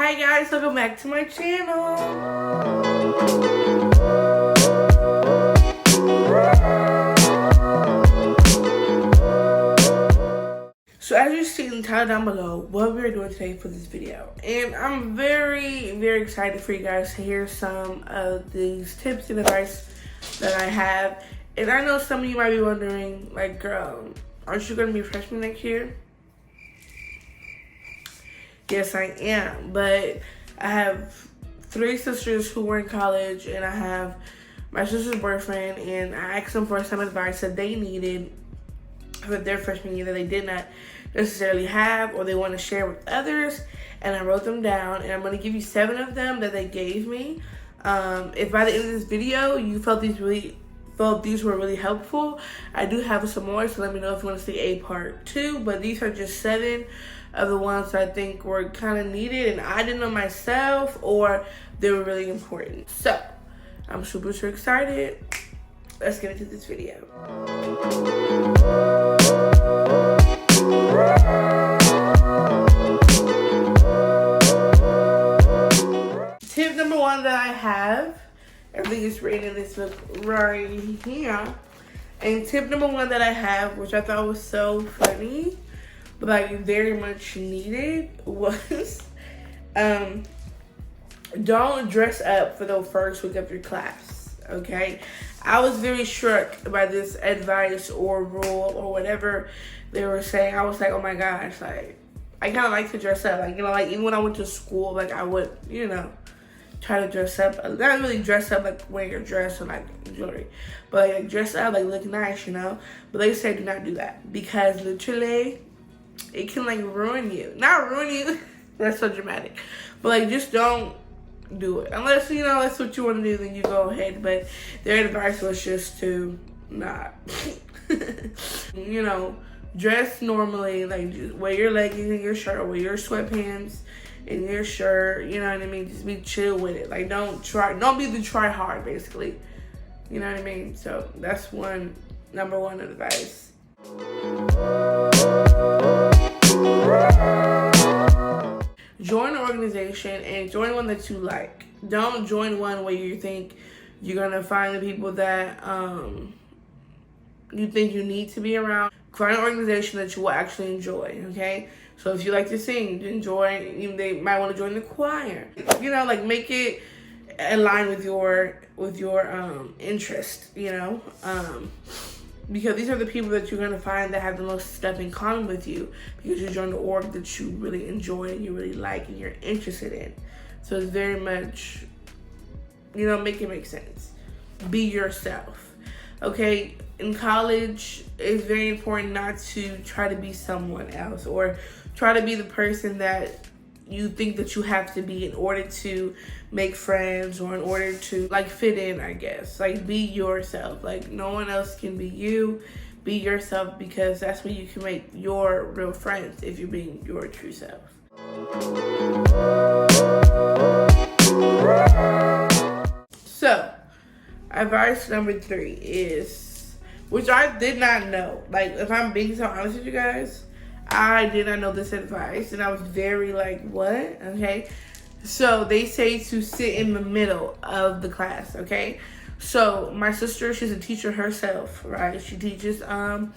Hi guys, welcome back to my channel. So as you see in the title down below, what we're doing today for this video. And I'm very excited for you guys to hear some of these tips and advice that I have. And I know some of you might be wondering, like, girl, aren't you gonna be a freshman next year? Yes, I am, but I have 3 sisters who were in college, and I have my sister's boyfriend, and I asked them for some advice that they needed for their freshman year that they did not necessarily have or they want to share with others, and I wrote them down, and I'm going to give you 7 of them that they gave me. If by the end of this video you felt these were really helpful, I do have some more, so let me know if you want to see a part 2, but these are just 7 of the ones that I think were kind of needed and I didn't know myself, or they were really important. So I'm super excited. Let's get into this video. Tip number 1 that I have, everything is written in this book right here. And tip number 1 that I have, which I thought was so funny, but like very much needed, was don't dress up for the first week of your class, okay? I was very struck by this advice or rule or whatever they were saying. I was like, oh my gosh, like, I kind of like to dress up. Like, you know, like even when I went to school, like I would, you know, try to dress up. Not really dress up like wearing your dress or like jewelry, but like dress up, like look nice, you know? But they say do not do that because literally it can like ruin you. Not ruin you, that's so dramatic. But like just don't do it. Unless, you know, that's what you want to do, then you go ahead. But their advice was just to not. You know, dress normally, like just wear your leggings and your shirt, or wear your sweatpants and your shirt, you know what I mean? Just be chill with it. Like don't be the try hard, basically. You know what I mean? So that's number 1 advice. Join an organization and join one that you like. Don't join one where you think you're gonna find the people that you think you need to be around. Find an organization that you will actually enjoy, okay? So if you like to sing, even they might want to join the choir. You know, like make it align with your interest, you know? Because these are the people that you're going to find that have the most stuff in common with you, because you joined the org that you really enjoy and you really like and you're interested in. So it's very much, you know, make it make sense. Be yourself, okay? In college, it's very important not to try to be someone else or try to be the person that you think that you have to be in order to make friends or in order to like fit in, I guess. Like be yourself. Like no one else can be you. Be yourself, because that's when you can make your real friends, if you're being your true self. So advice number 3 is, which I did not know. Like if I'm being so honest with you guys, I did not know this advice, and I was very like, what? Okay. So they say to sit in the middle of the class, okay? So my sister, she's a teacher herself, right? She teaches in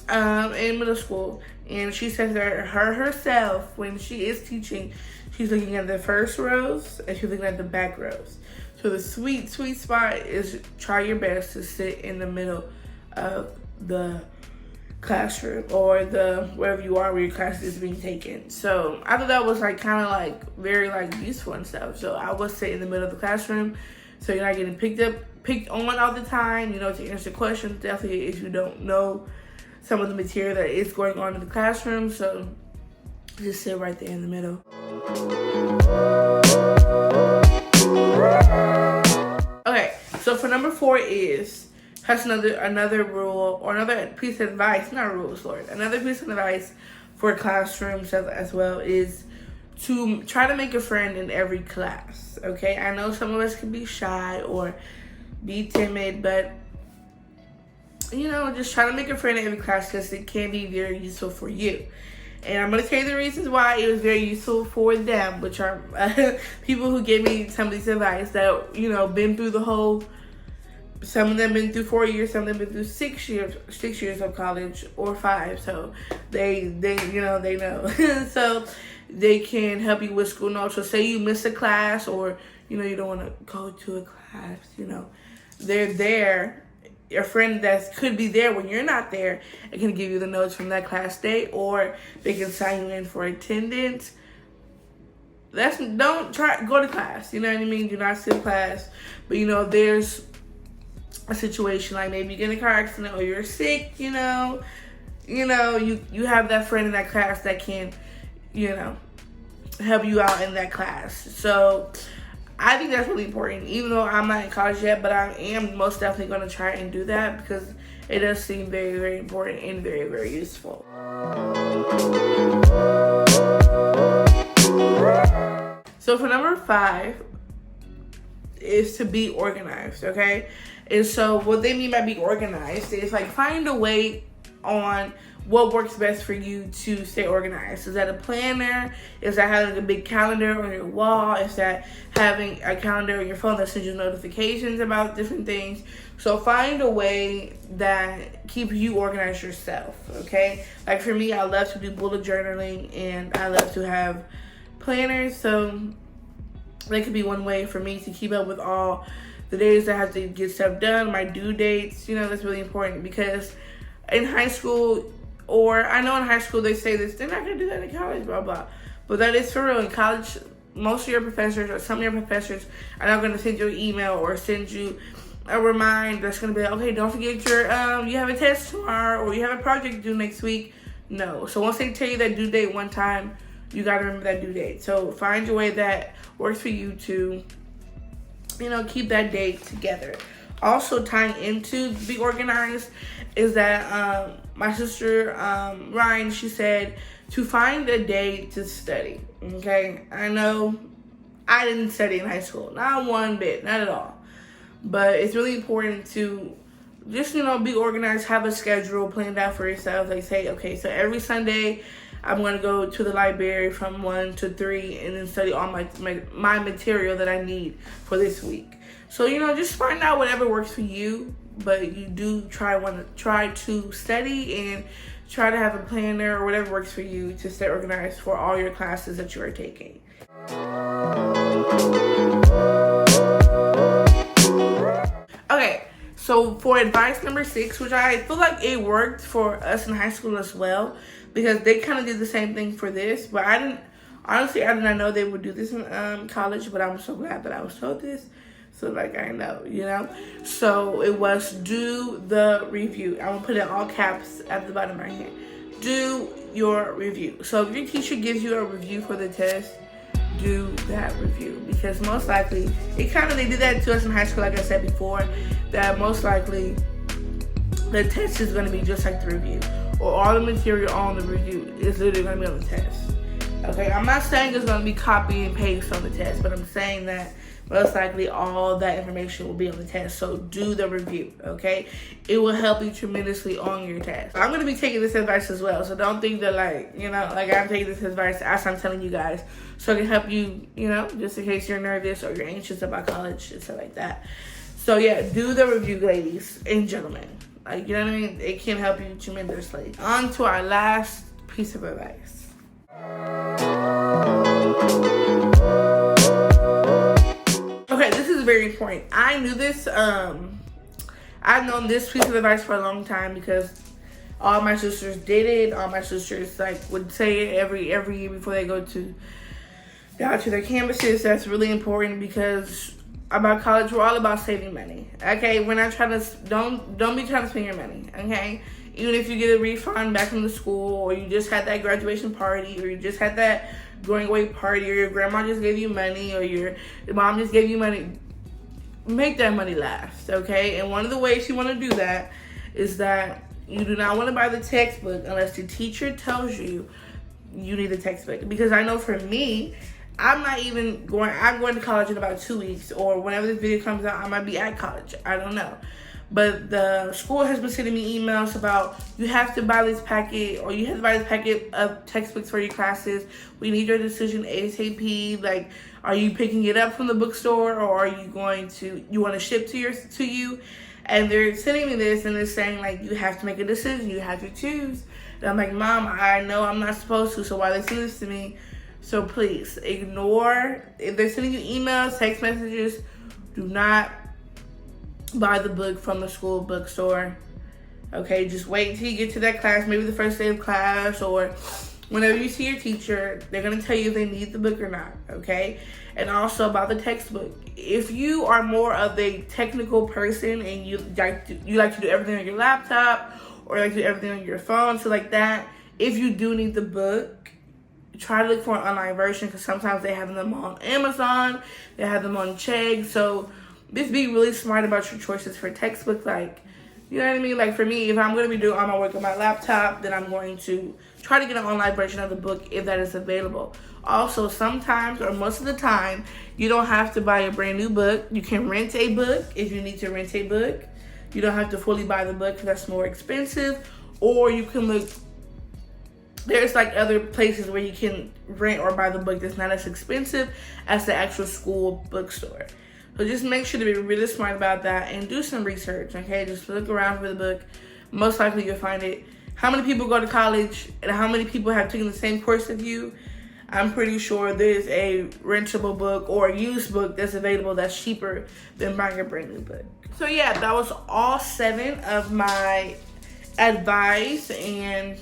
middle school, and she says that herself, when she is teaching, she's looking at the first rows and she's looking at the back rows. So the sweet spot is try your best to sit in the middle of the classroom or wherever you are where your class is being taken. So I thought that was like kind of like very like useful and stuff. So I would sit in the middle of the classroom, so you're not getting picked on all the time, you know, to answer questions. Definitely if you don't know some of the material that is going on in the classroom. So just sit right there in the middle. Okay, so for number 4 is, that's another rule or another piece of advice, not rules, Lord. Another piece of advice for classrooms as well is to try to make a friend in every class, okay? I know some of us can be shy or be timid, but, you know, just try to make a friend in every class because it can be very useful for you. And I'm going to tell you the reasons why it was very useful for them, which are people who gave me some of these advice that, been through the whole, some of them been through 4 years, some of them been through 6 years of college, or 5. So they know. So they can help you with school notes. So say you miss a class, or, you don't want to go to a class, they're there. Your friend that could be there when you're not there, and can give you the notes from that class day, or they can sign you in for attendance. Don't go to class. You know what I mean? Do not skip class. But there's a situation like maybe you get in a car accident, or you're sick. You have that friend in that class that can, help you out in that class. So I think that's really important, even though I'm not in college yet, but I am most definitely going to try and do that, because it does seem very, very important and very, very useful. So for number 5 is to be organized, okay? And so what they mean by be organized is like find a way on what works best for you to stay organized. Is that a planner? Is that having a big calendar on your wall? Is that having a calendar on your phone that sends you notifications about different things? So find a way that keeps you organized yourself, okay? Like for me, I love to do bullet journaling, and I love to have planners. So that could be one way for me to keep up with all the days I have to get stuff done, my due dates. That's really important, because in high school, or I know in high school they say this, they're not going to do that in college, blah, blah. But that is for real. In college, most of your professors, or some of your professors, are not going to send you an email or send you a reminder that's going to be like, okay, don't forget you have a test tomorrow, or you have a project due next week. No. So once they tell you that due date one time, you got to remember that due date. So find your way that works for you to, keep that date together. Also tying into be organized is that my sister Ryan, she said to find a day to study. Okay, I know I didn't study in high school, not one bit, not at all. But it's really important to just be organized, have a schedule planned out for yourself. Like say, okay, so every Sunday I'm going to go to the library from 1 to 3 and then study all my material that I need for this week. So, just find out whatever works for you, but you do try to study and try to have a planner or whatever works for you to stay organized for all your classes that you are taking. Okay, so for advice number 6, which I feel like it worked for us in high school as well, because they kind of did the same thing for this, but I did not know they would do this in college, but I'm so glad that I was told this. So I know, So it was do the review. I'm going to put it in all caps at the bottom right here. Do your review. So if your teacher gives you a review for the test, do that review. Because most likely, they did that to us in high school, like I said before, that most likely the test is going to be just like the review. Or all the material on the review is literally going to be on the test. Okay, I'm not saying it's going to be copy and paste on the test, but I'm saying that most likely all that information will be on the test. So do the review, okay? It will help you tremendously on your test. I'm going to be taking this advice as well. So don't think that I'm taking this advice as I'm telling you guys. So it can help you, just in case you're nervous or you're anxious about college and stuff like that. So yeah, do the review, ladies and gentlemen. You know what I mean? It can help you tremendously. On to our last piece of advice. Okay, this is very important. I knew this. I've known this piece of advice for a long time because all my sisters did it. All my sisters would say it every year before they go to their campuses. That's really important because about college, we're all about saving money. Okay, we're not trying to don't be trying to spend your money. Okay, even if you get a refund back from the school, or you just had that graduation party, or you just had that going away party, or your grandma just gave you money, or your mom just gave you money, make that money last, okay? And one of the ways you want to do that is that you do not want to buy the textbook unless the teacher tells you you need a textbook. Because I know for me, I'm going to college in about 2 weeks, or whenever this video comes out, I might be at college. I don't know. But the school has been sending me emails about you have to buy this packet, or you have to buy this packet of textbooks for your classes. We need your decision ASAP. Like, are you picking it up from the bookstore, or are you want to ship to you? And they're sending me this, and they're saying, like, you have to make a decision. You have to choose. And I'm like, Mom, I know I'm not supposed to, so why they send this to me? So please, ignore. If they're sending you emails, text messages, do not buy the book from the school bookstore. Okay, just wait until you get to that class, maybe the first day of class, or whenever you see your teacher, they're going to tell you if they need the book or not, okay? And also about the textbook. If you are more of a technical person and you like to do everything on your laptop, or like to do everything on your phone, so like that, if you do need the book, try to look for an online version, because sometimes they have them on Amazon, they have them on Chegg. So just be really smart about your choices for textbook. Like, you know what I mean? Like, for me, if I'm going to be doing all my work on my laptop, then I'm going to try to get an online version of the book if that is available. Also, sometimes, or most of the time, you don't have to buy a brand new book. You can rent a book if you need to rent a book. You don't have to fully buy the book because that's more expensive. Or you can look, there's like other places where you can rent or buy the book that's not as expensive as the actual school bookstore. So just make sure to be really smart about that and do some research, okay? Just look around for the book. Most likely you'll find it. How many people go to college and how many people have taken the same course as you? I'm pretty sure there's a rentable book or a used book that's available that's cheaper than buying a brand new book. So yeah, that was all 7 of my advice and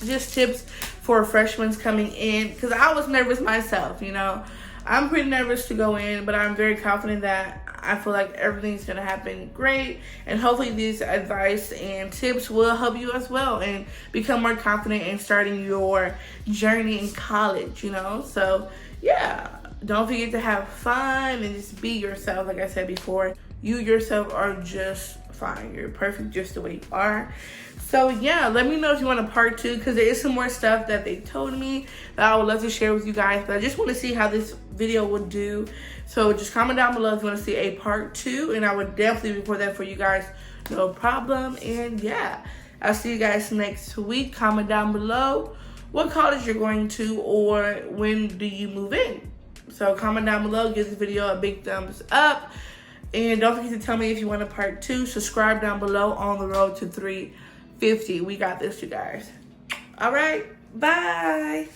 just tips for freshmen coming in, because I was nervous myself, you know. I'm pretty nervous to go in, but I'm very confident that I feel like everything's going to happen great. And hopefully these advice and tips will help you as well and become more confident in starting your journey in college, you know. So, yeah, don't forget to have fun and just be yourself. Like I said before, you yourself are just fine. You're perfect just the way you are. So yeah, let me know if you want a part 2, because there is some more stuff that they told me that I would love to share with you guys. But I just want to see how this video would do. So just comment down below if you want to see a part 2, and I would definitely record that for you guys. No problem. And yeah, I'll see you guys next week. Comment down below what college you're going to, or when do you move in. So comment down below, give this video a big thumbs up. And don't forget to tell me if you want a part 2. Subscribe down below. On the road to 350. We got this, you guys. All right. Bye.